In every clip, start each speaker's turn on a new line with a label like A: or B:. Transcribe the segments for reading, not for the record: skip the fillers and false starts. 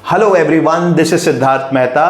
A: Hello everyone, this is Siddharth Mehta.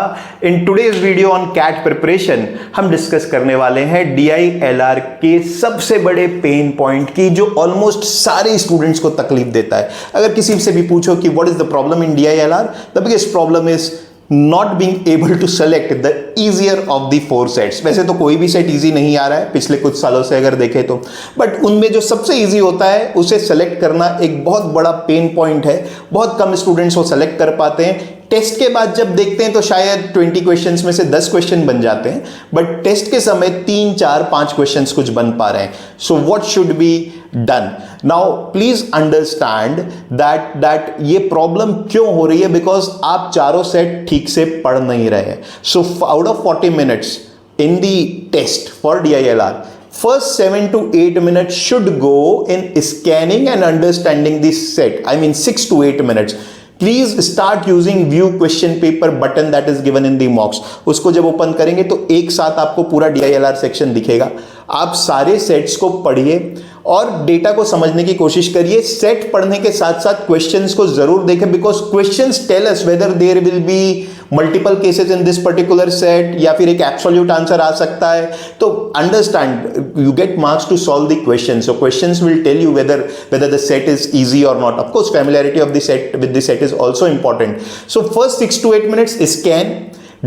A: In today's video on CAT preparation हम discuss करने वाले हैं DILR के सबसे बड़े पेन पॉइंट की जो ऑलमोस्ट सारे स्टूडेंट्स को तकलीफ देता है. अगर किसी से भी पूछो कि what is the problem in DILR, the biggest problem is not being able to select the easier of the four sets. वैसे तो कोई भी सेट इजी नहीं आ रहा है पिछले कुछ सालों से अगर देखें तो, बट उनमें जो सबसे इजी होता है उसे सेलेक्ट करना एक बहुत बड़ा पेन पॉइंट है. बहुत कम स्टूडेंट्स वो सेलेक्ट कर पाते हैं. टेस्ट के बाद जब देखते हैं तो शायद 20 क्वेश्चंस में से 10 क्वेश्चन बन जाते हैं, बट टेस्ट के समय 3, 4, 5 क्वेश्चंस कुछ बन पा रहे हैं. So what should be done now? Please understand that ये प्रॉब्लम क्यों हो रही है, बिकॉज आप चारों सेट ठीक से पढ़ नहीं रहे हैं. So out of 40 minutes in the test for DILR, first 7 to 8 minutes should go in scanning and understanding the set. I mean 6 to 8 minutes. Please start using view question paper button that is given in दी मॉक्स. उसको जब open करेंगे तो एक साथ आपको पूरा DILR section दिखेगा. आप सारे सेट्स को पढ़िए और डेटा को समझने की कोशिश करिए. सेट पढ़ने के साथ साथ क्वेश्चंस को जरूर देखें, because questions tell us whether there will be multiple cases in this particular set या फिर एक एब्सोल्यूट आंसर आ सकता है. तो understand, you get marks to solve the question. So questions will tell you whether the set is easy और not. Of course familiarity of the set with the set is also important. So first 6 to 8 minutes scan,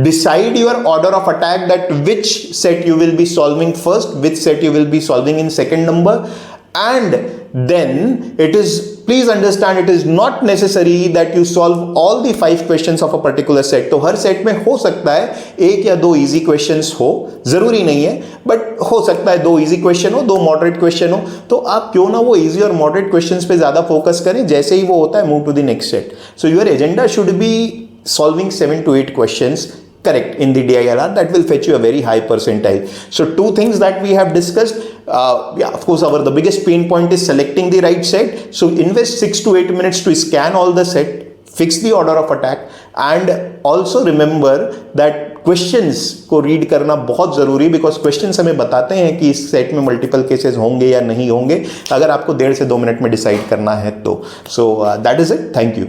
A: decide your order of attack, that which set you will be solving first, which set you will be solving in second number, and then it is, please understand, it is not necessary that you solve all the 5 questions of a particular set. तो हर set में हो सकता है 1 या 2 easy questions हो, जरूरी नहीं है, बट हो सकता है 2 इजी क्वेश्चन हो, 2 मॉडरेट क्वेश्चन हो. तो आप क्यों ना वो इजी और मॉडरेट क्वेश्चंस पे ज्यादा फोकस करें. जैसे ही वो होता है, move to the next set. So your agenda should be solving 7 to 8 questions correct in the DILR. That will fetch you a very high percentile. So 2 things that we have discussed. Of course, the biggest pain point is selecting the right set. So invest 6 to 8 minutes to scan all the set, fix the order of attack, and also remember that questions को read करना बहुत जरूरी, because questions हमें बताते हैं कि इस set में मल्टीपल केसेस होंगे या नहीं होंगे, अगर आपको 1.5 से 2 मिनट में डिसाइड करना है तो. So that is it. Thank you.